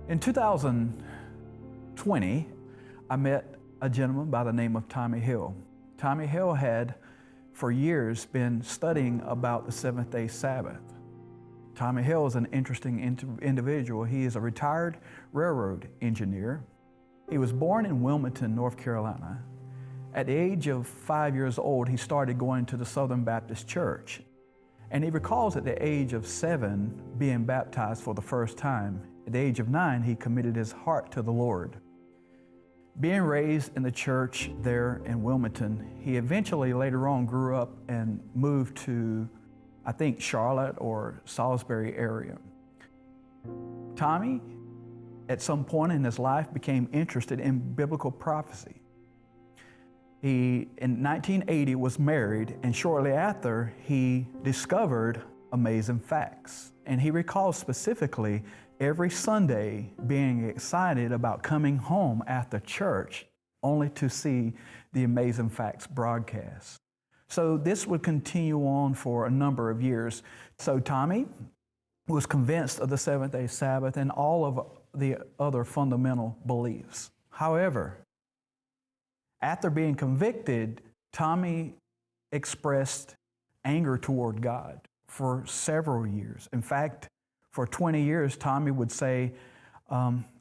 In 2020, I met a gentleman by the name of Tommy Hill. Tommy Hill had, for years, been studying about the seventh-day Sabbath. Tommy Hill is an interesting individual. He is a retired railroad engineer. He was born in Wilmington, North Carolina. At the age of 5 years old, he started going to the Southern Baptist Church. And he recalls at the age of 7 being baptized for the first time. At the age of 9, he committed his heart to the Lord. Being raised in the church there in Wilmington, he eventually later on grew up and moved to, I think, Charlotte or Salisbury area. Tommy, at some point in his life, became interested in biblical prophecy. He, in 1980, was married, and shortly after, he discovered amazing facts. And he recalls specifically every Sunday being excited about coming home after church only to see the Amazing Facts broadcast. So this would continue on for a number of years. So Tommy was convinced of the seventh-day Sabbath and all of the other fundamental beliefs. However, after being convicted, Tommy expressed anger toward God for several years. In fact, for 20 years, Tommy would say,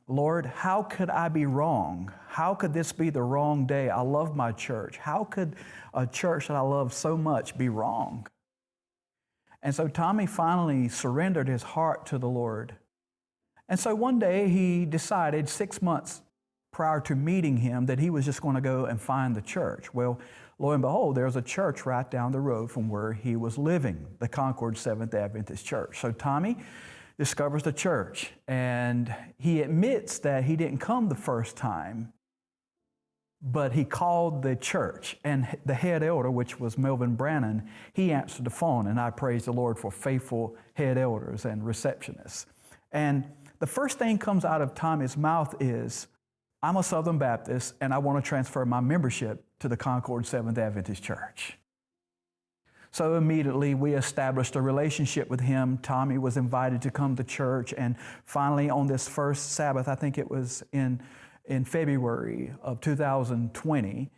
Lord, how could I be wrong? How could this be the wrong day? I love my church. How could a church that I love so much be wrong? And so Tommy finally surrendered his heart to the Lord. And so one day he decided 6 months prior to meeting him that he was just going to go and find the church. Well, lo and behold, there's a church right down the road from where he was living, the Concord Seventh Adventist Church. So Tommy discovers the church, and he admits that he didn't come the first time, but he called the church, and the head elder, which was Melvin Brannon, he answered the phone, and I praise the Lord for faithful head elders and receptionists. And the first thing comes out of Tommy's mouth is, I'm a Southern Baptist, and I want to transfer my membership to the Concord Seventh Adventist Church. So immediately we established a relationship with him. Tommy was invited to come to church, and finally on this first Sabbath, I think it was in February of 2020,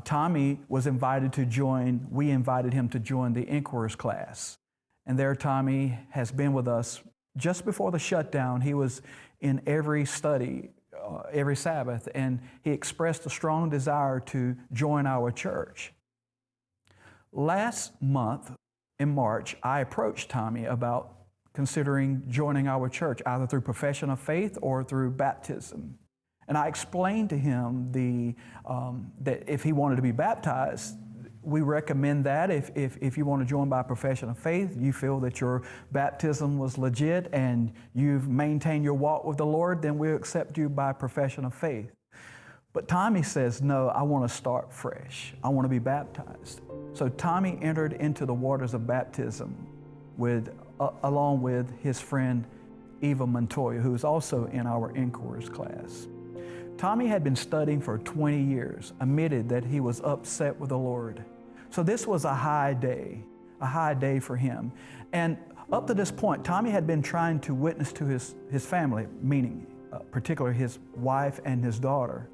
Tommy was invited to join, we invited him to join the Inquirers class. And there Tommy has been with us just before the shutdown. He was in every study, every Sabbath, and he expressed a strong desire to join our church. Last month, in March, I approached Tommy about considering joining our church, either through profession of faith or through baptism. And I explained to him that if he wanted to be baptized, we recommend that. If you want to join by profession of faith, you feel that your baptism was legit and you've maintained your walk with the Lord, then we'll accept you by profession of faith. But Tommy says, no, I want to start fresh. I want to be baptized. So Tommy entered into the waters of baptism along with his friend Eva Montoya, who is also in our Inquirers class. Tommy had been studying for 20 years, admitted that he was upset with the Lord. So this was a high day for him. And up to this point, Tommy had been trying to witness to his family, meaning particularly his wife and his daughter.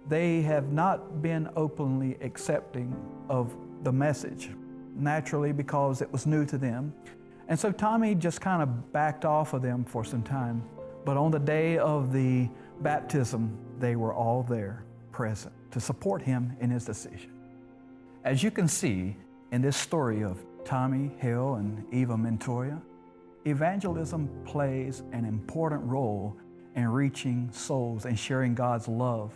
They have not been openly accepting of the message, naturally because it was new to them. And so Tommy just kind of backed off of them for some time. But on the day of the baptism, they were all there, present, to support him in his decision. As you can see in this story of Tommy Hill and Eva Montoya, evangelism plays an important role in reaching souls and sharing God's love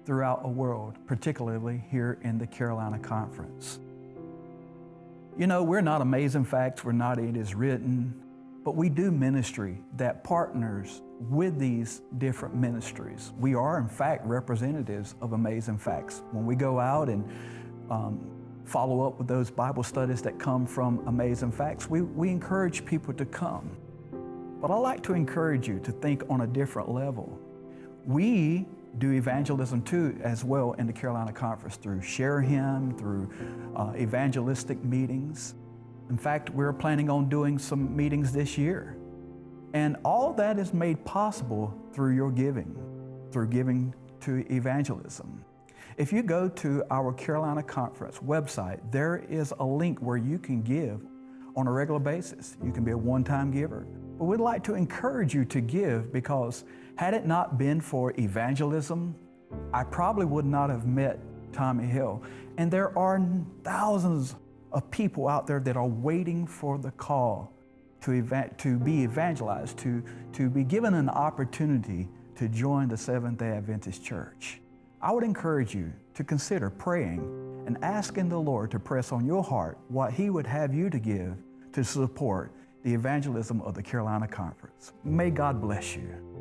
throughout the world, particularly here in the Carolina Conference. You know, we're not Amazing Facts, we're not It Is Written, but we do ministry that partners with these different ministries. We are, in fact, representatives of Amazing Facts. When we go out and follow up with those Bible studies that come from Amazing Facts, we encourage people to come. But I'd like to encourage you to think on a different level. We do evangelism too as well in the Carolina Conference through Share Him, through evangelistic meetings. In fact, we're planning on doing some meetings this year. And all that is made possible through your giving, through giving to evangelism. If you go to our Carolina Conference website, there is a link where you can give on a regular basis. You can be a one-time giver. But we'd like to encourage you to give, because had it not been for evangelism, I probably would not have met Tommy Hill. And there are thousands of people out there that are waiting for the call to be evangelized, to be given an opportunity to join the Seventh-day Adventist Church. I would encourage you to consider praying and asking the Lord to press on your heart what He would have you to give to support the evangelism of the Carolina Conference. May God bless you.